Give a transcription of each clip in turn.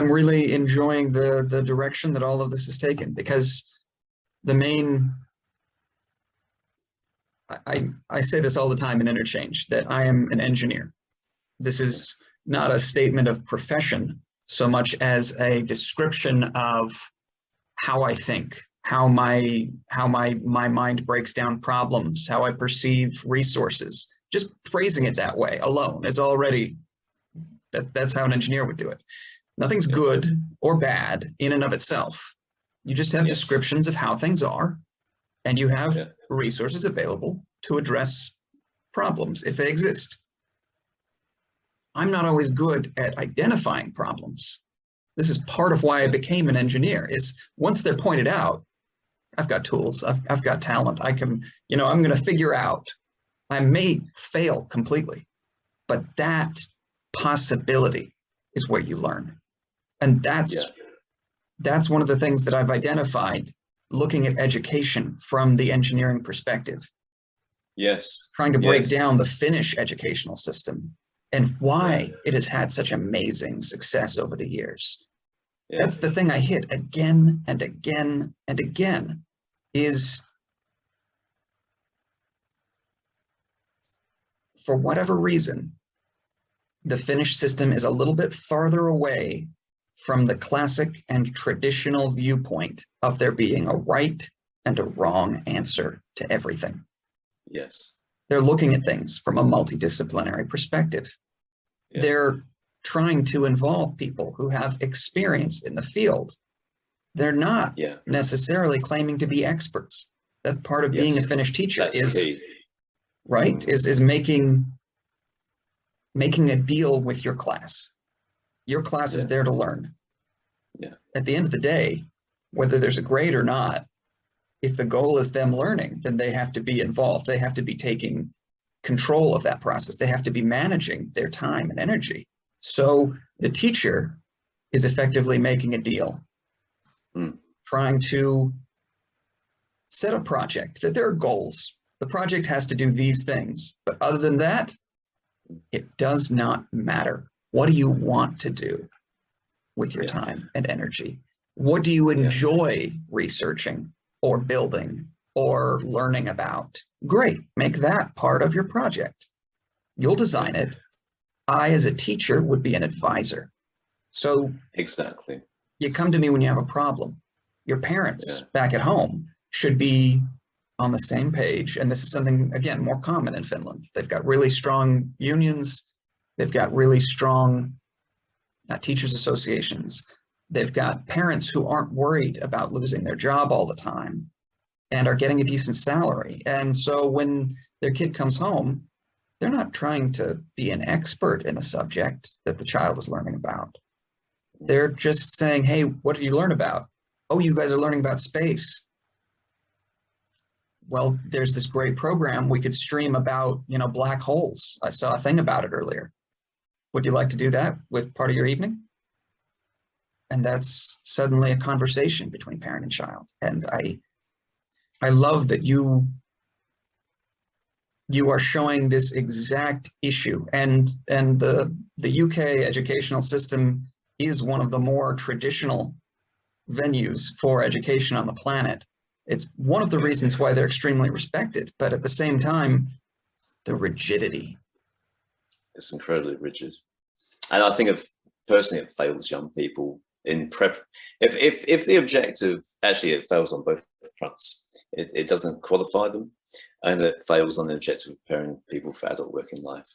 I'm really enjoying the direction that all of this has taken, because the main, I say this all the time in Interchange, that I am an engineer. This is not a statement of profession so much as a description of how I think, how my mind breaks down problems, how I perceive resources. Just phrasing it that way alone is already, that's how an engineer would do it. Nothing's good or bad in and of itself. You just have descriptions of how things are, and you have resources available to address problems if they exist. I'm not always good at identifying problems. This is part of why I became an engineer, is once they're pointed out, I've got tools, I've got talent, I can, I'm going to figure out. I may fail completely, but that possibility is where you learn. And that's one of the things that I've identified looking at education from the engineering perspective. Yes. Trying to break down the Finnish educational system and why it has had such amazing success over the years. That's the thing I hit again and again and again, is for whatever reason, the Finnish system is a little bit farther away from the classic and traditional viewpoint of there being a right and a wrong answer to everything. Yes. They're looking at things from a multidisciplinary perspective. They're trying to involve people who have experience in the field. They're not necessarily claiming to be experts. That's part of being a Finnish teacher. That's key. Right? Is making a deal with your class. Your class is there to learn. At the end of the day, whether there's a grade or not, if the goal is them learning, then they have to be involved. They have to be taking control of that process. They have to be managing their time and energy. So the teacher is effectively making a deal, trying to set a project, that there are goals. The project has to do these things, but other than that, it does not matter. What do you want to do with your time and energy? What do you enjoy researching or building or learning about? Great, make that part of your project. You'll design it. I, as a teacher, would be an advisor. So you come to me when you have a problem. Your parents back at home should be on the same page. And this is something, again, more common in Finland. They've got really strong unions. They've got really strong teachers associations. They've got parents who aren't worried about losing their job all the time and are getting a decent salary. And so when their kid comes home, they're not trying to be an expert in the subject that the child is learning about. They're just saying, hey, what did you learn about? Oh, you guys are learning about space. Well, there's this great program we could stream about, black holes. I saw a thing about it earlier. Would you like to do that with part of your evening? And that's suddenly a conversation between parent and child. And I love that you are showing this exact issue. And the UK educational system is one of the more traditional venues for education on the planet. It's one of the reasons why they're extremely respected, but at the same time, the rigidity. It's incredibly rigid. And I think personally, it fails young people in prep. If the objective, actually it fails on both fronts. It doesn't qualify them, and it fails on the objective of preparing people for adult working life.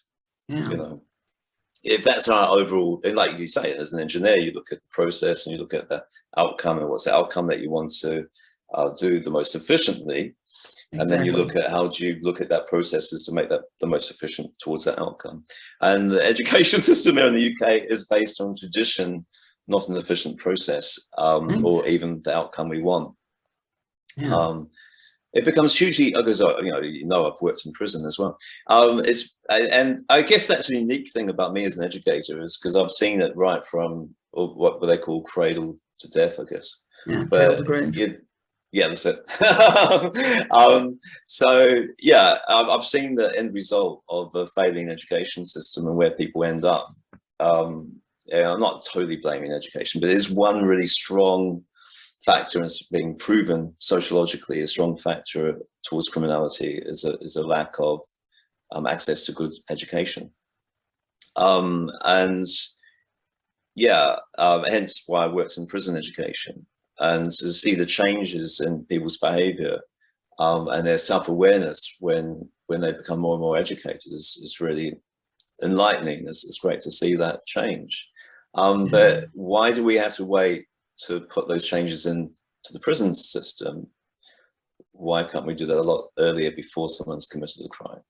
If that's our overall, like you say, as an engineer, you look at the process and you look at the outcome, and what's the outcome that you want to do the most efficiently. And then you look at how do you look at that processes to make that the most efficient towards that outcome. And the education system here in the UK is based on tradition, not an efficient process, or even the outcome we want. It becomes hugely, because I've worked in prison as well. And I guess that's a unique thing about me as an educator, is because I've seen it right from what they call cradle to death, I guess. But that's it. I've seen the end result of a failing education system and where people end up. I'm not totally blaming education, but it is one really strong factor, and it's being proven sociologically a strong factor towards criminality is a lack of access to good education. And yeah, hence why I worked in prison education, and to see the changes in people's behavior and their self-awareness when they become more and more educated is really enlightening. It's great to see that change. But why do we have to wait to put those changes into the prison system? Why can't we do that a lot earlier before someone's committed a crime?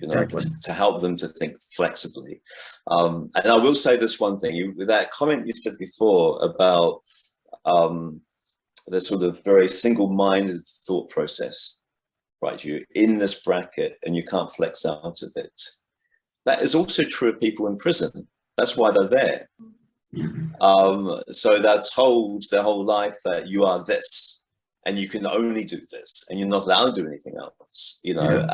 You know, Exactly. to help them to think flexibly. And I will say this one thing, that comment you said before about the sort of very single-minded thought process, right? You're in this bracket and you can't flex out of it. That is also true of people in prison. That's why they're there. So they're told their whole life that you are this and you can only do this and you're not allowed to do anything else, you know.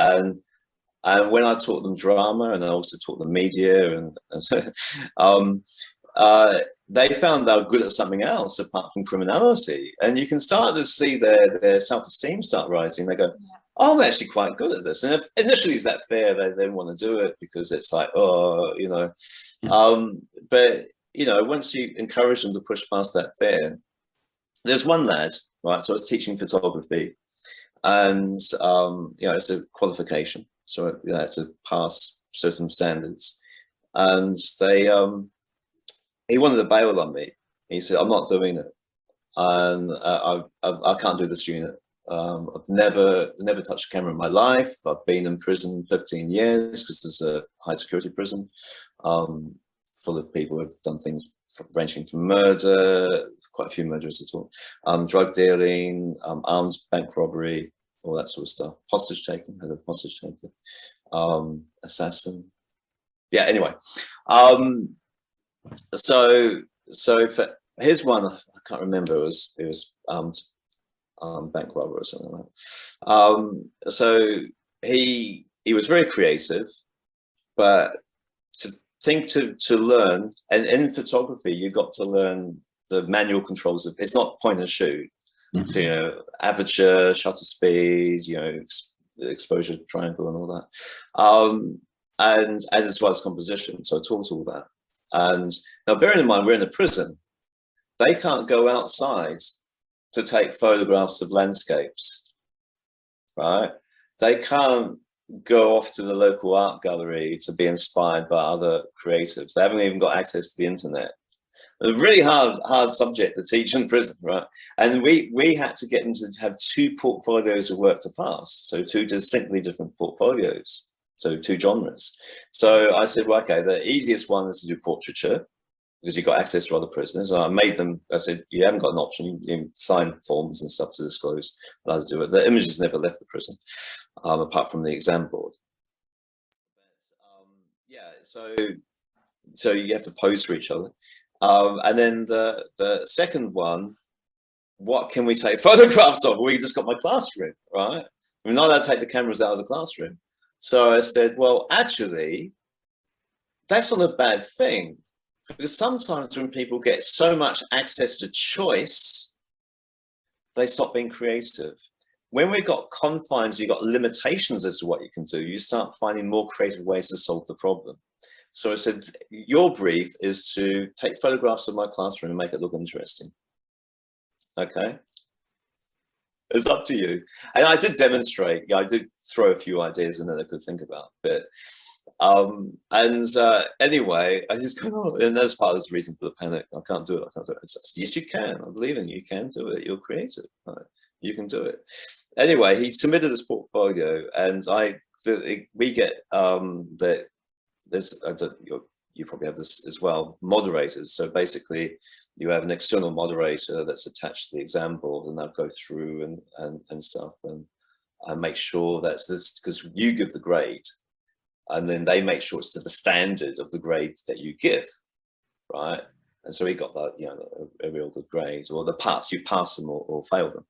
And when I taught them drama, and I also taught them media, and they found they were good at something else apart from criminality. And you can start to see their self-esteem start rising. They go, oh, I'm actually quite good at this. And if initially is that fair, they don't want to do it because it's like, oh, you know. But, you know, once you encourage them to push past that fear, there's one lad, right? So I was teaching photography, and, you know, it's a qualification. So you had to pass certain standards, and he wanted to bail on me. He said, I'm not doing it, and I can't do this unit. I've never touched a camera in my life. I've been in prison 15 years because there's a high security prison full of people who've done things ranging from murder, quite a few murders at all, drug dealing, arms bank robbery, all that sort of stuff. Hostage taking, had a hostage taker, assassin. Yeah, anyway. So for his one, I can't remember, it was bank robber or something like that. So he was very creative, but to learn, and in photography, you got to learn the manual controls of, it's not point and shoot. So, you know, aperture, shutter speed, you know, exposure triangle and all that. And as well as composition. So I taught all that. And now bearing in mind, we're in a prison. They can't go outside to take photographs of landscapes, right? They can't go off to the local art gallery to be inspired by other creatives. They haven't even got access to the internet. A really hard subject to teach in prison, right? And we had to get them to have 2 portfolios of work to pass. So 2 distinctly different portfolios. So 2 genres. So I said, well, okay, the easiest one is to do portraiture because you've got access to other prisoners. And I made them, I said, you haven't got an option. You sign forms and stuff to disclose allowed to do it. The images never left the prison, apart from the exam board. Yeah, so you have to pose for each other. And then the second one, what can we take photographs of? We just got my classroom, right? We're not allowed to take the cameras out of the classroom. So I said, well, actually, that's not a bad thing, because sometimes when people get so much access to choice, they stop being creative. When we've got confines, you've got limitations as to what you can do, you start finding more creative ways to solve the problem. So I said, your brief is to take photographs of my classroom and make it look interesting. Okay. It's up to you. And I did demonstrate, I did throw a few ideas in that I could think about, but anyway, I just go, oh, and that's part of the reason for the panic. I can't do it. I can't do it. Just, yes, you can. I believe in you. You can do it. You're creative. Right? You can do it. Anyway, he submitted his portfolio, and we get that. There's, you probably have this as well, moderators. So basically you have an external moderator that's attached to the exam board, and they'll go through and stuff and make sure that's this, because you give the grade and then they make sure it's to the standard of the grade that you give, right? And so he got that, you know, a real good grade, or the parts, you pass them or fail them.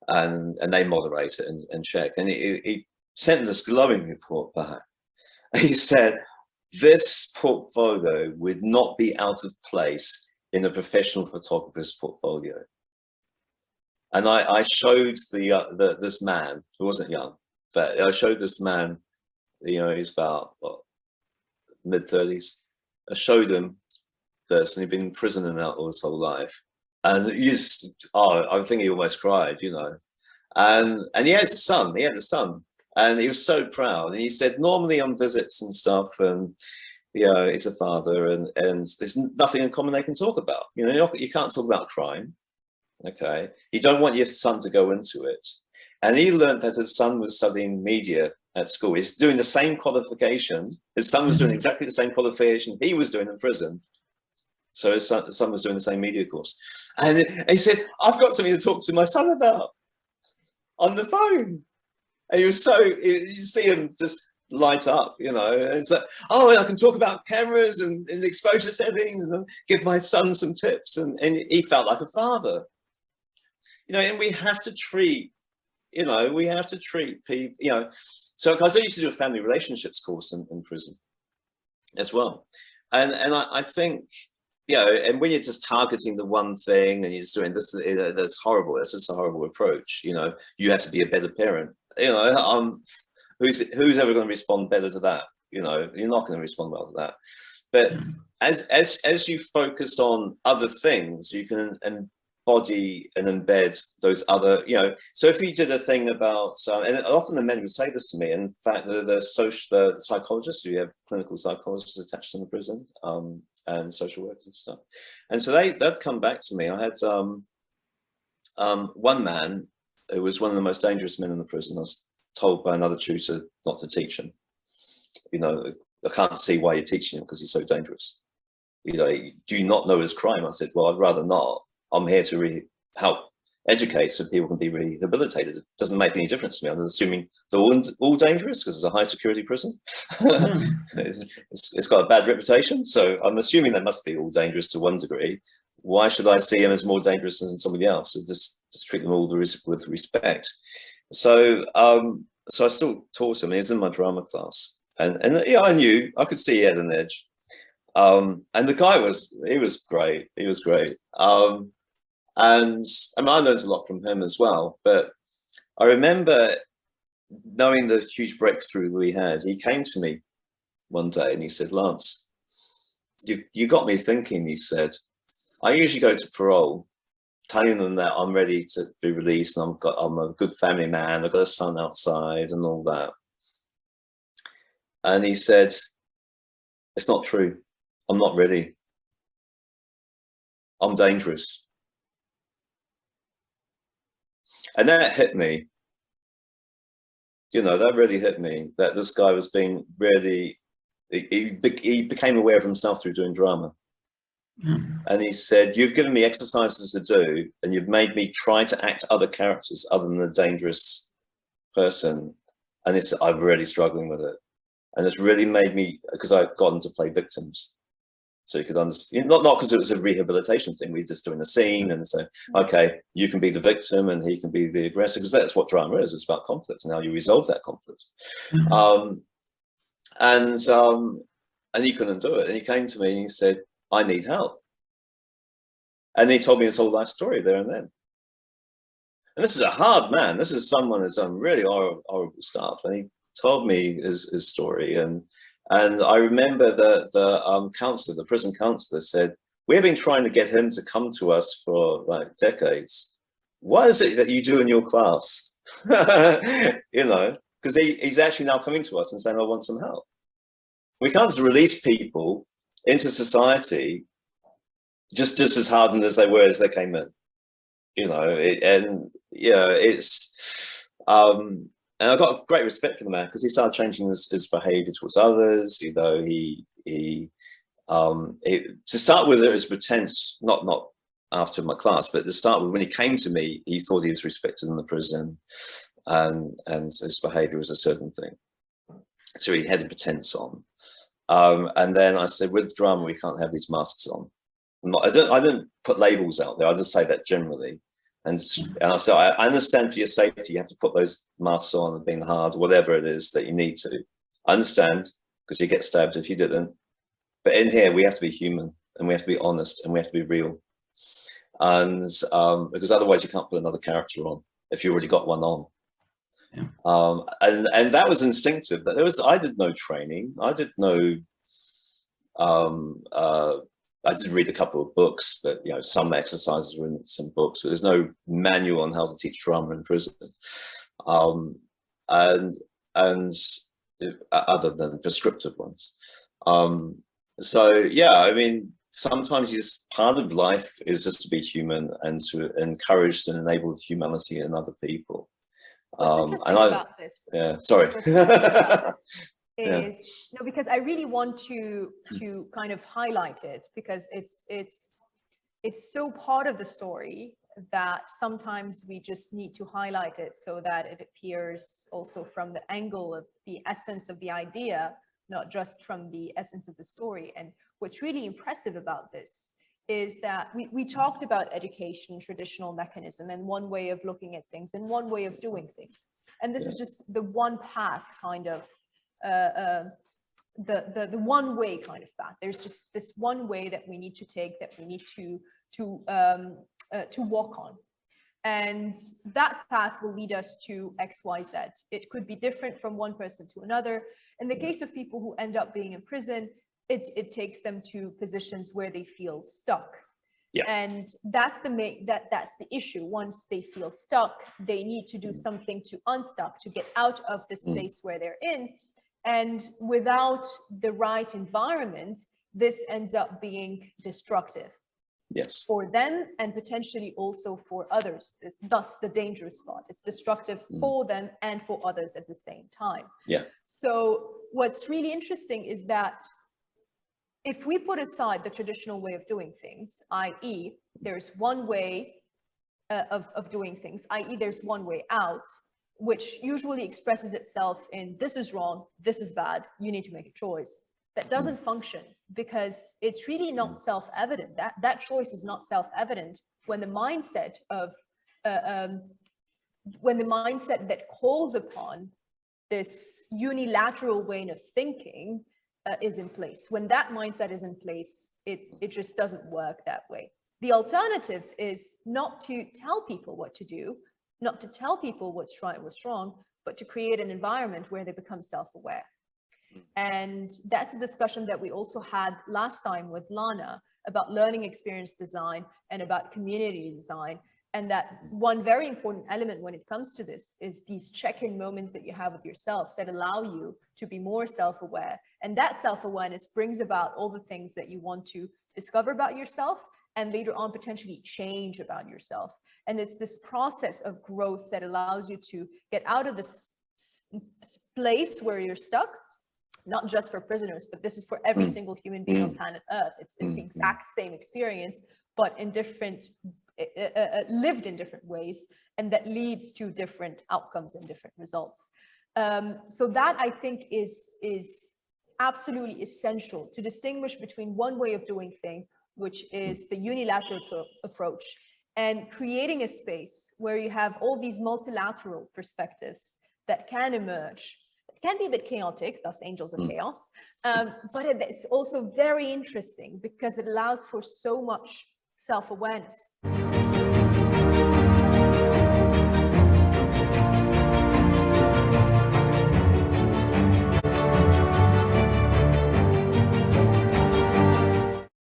And they moderate it and check. And he sent this glowing report back. He said, this portfolio would not be out of place in a professional photographer's portfolio. And I showed this man who wasn't young, but I showed this man, you know, he's about mid-30s. I showed him this, and he'd been in prison and out all his whole life. And I think he almost cried, you know. And he has a son. He had a son, and he was so proud. And he said, normally on visits and stuff, and you know, he's a father, and there's nothing in common they can talk about. You know, you can't talk about crime. Okay, you don't want your son to go into it. And he learned that his son was studying media at school. He's doing the same qualification. His son was doing exactly the same qualification he was doing in prison. So his son was doing the same media course. And he said, I've got something to talk to my son about on the phone. And he was you see him just light up, you know. And it's like, oh, I can talk about cameras and exposure settings and give my son some tips. And he felt like a father. You know, and we have to treat, you know, people, you know. So because I used to do a family relationships course in prison as well. And I think, you know, and when you're just targeting the one thing and you're just doing this, that's horrible. That's just a horrible approach. You know, you have to be a better parent. You know, who's ever going to respond better to that? You know, you're not going to respond well to that. But as you focus on other things, you can embody and embed those other, you know. So if you did a thing about, and often the men would say this to me. In fact, the psychologists, we have clinical psychologists attached in the prison, and social workers and stuff. And so they'd come back to me. I had one man who was one of the most dangerous men in the prison. I was told by another tutor not to teach him. You know, I can't see why you're teaching him because he's so dangerous. You know, do you not know his crime? I said, well, I'd rather not. I'm here to help educate so people can be rehabilitated. It doesn't make any difference to me. I'm assuming they're all dangerous because it's a high security prison. It's got a bad reputation. So I'm assuming they must be all dangerous to one degree. Why should I see them as more dangerous than somebody else? So just treat them all with respect. So so I still taught him. He was in my drama class. And yeah, I could see he had an edge. And the guy was great. He was great. And I mean, I learned a lot from him as well. But I remember knowing the huge breakthrough we had. He came to me one day and he said, Lance, you got me thinking. He said, I usually go to parole telling them that I'm ready to be released and I'm a good family man, I've got a son outside and all that. And he said, it's not true. I'm not ready. I'm dangerous. And that hit me. You know, that really hit me, that this guy was being really, he became aware of himself through doing drama. And he said, you've given me exercises to do, and you've made me try to act other characters other than the dangerous person. And I'm really struggling with it. And it's really made me, because I got him to play victims. So you could understand, not because it was a rehabilitation thing, we were just doing a scene and say, okay, you can be the victim and he can be the aggressor, because that's what drama is. It's about conflict and how you resolve that conflict. And he couldn't do it. And he came to me and he said, I need help. And he told me his whole life story there and then. And this is a hard man. This is someone who's done really horrible stuff. And he told me his story. And I remember the counselor, the prison counselor, said, we've been trying to get him to come to us for like decades. What is it that you do in your class? You know, because he's actually now coming to us and saying, I want some help. We can't just release people into society just as hardened as they were as they came in. You know, and I got great respect for the man because he started changing his behavior towards others. You know, to start with, it was pretense, not after my class, but to start with, when he came to me, he thought he was respected in the prison, and his behavior was a certain thing. So he had a pretense on. And then I said, with drama, we can't have these masks on. I don't put labels out there. I just say that generally. And I said, I understand for your safety, you have to put those masks on and being hard, whatever it is that you need to. I understand, because you get stabbed if you didn't. But in here, we have to be human, and we have to be honest, and we have to be real. And because otherwise you can't put another character on if you already got one on. And that was instinctive. That I did no training. I did no. I did read a couple of books, but some exercises were in some books. But there's no manual on how to teach drama in prison, and other than prescriptive ones. So yeah, I mean, sometimes part of life is just to be human and to encourage and enable humanity in other people. What's interesting about this? Yeah, sorry. Because I really want to kind of highlight it, because it's so part of the story that sometimes we just need to highlight it so that it appears also from the angle of the essence of the idea, not just from the essence of the story. And what's really impressive about this is that we talked about education, traditional mechanism, and one way of looking at things and one way of doing things. And this is just the one path, kind of the one way kind of path. There's just this one way that we need to take, that we need to walk on. And that path will lead us to X, Y, Z. It could be different from one person to another. In the case of people who end up being in prison, it takes them to positions where they feel stuck. Yeah. And that's the issue. Once they feel stuck, they need to do something to unstuck, to get out of this place where they're in. And without the right environment, this ends up being destructive. Yes. For them and potentially also for others. Thus the dangerous spot. It's destructive for them and for others at the same time. Yeah. So what's really interesting is that if we put aside the traditional way of doing things, i.e. there's one way of doing things, i.e. there's one way out, which usually expresses itself in this is wrong, this is bad, you need to make a choice. That doesn't function, because it's really not self-evident. That choice is not self-evident when the mindset that calls upon this unilateral way of thinking is in place. When that mindset is in place, it just doesn't work that way. The alternative is not to tell people what to do, not to tell people what's right and what's wrong, but to create an environment where they become self-aware. And that's a discussion that we also had last time with Lana about learning experience design and about community design. And that one very important element when it comes to this is these check-in moments that you have with yourself that allow you to be more self-aware. And that self-awareness brings about all the things that you want to discover about yourself and later on potentially change about yourself. And it's this process of growth that allows you to get out of this place where you're stuck, not just for prisoners, but this is for every single human being on planet Earth. It's the exact same experience, but in different, lived in different ways, and that leads to different outcomes and different results. So that I think is absolutely essential to distinguish between one way of doing things, which is the unilateral approach, and creating a space where you have all these multilateral perspectives that can emerge. It can be a bit chaotic, thus angels of chaos, but it's also very interesting because it allows for so much self-awareness.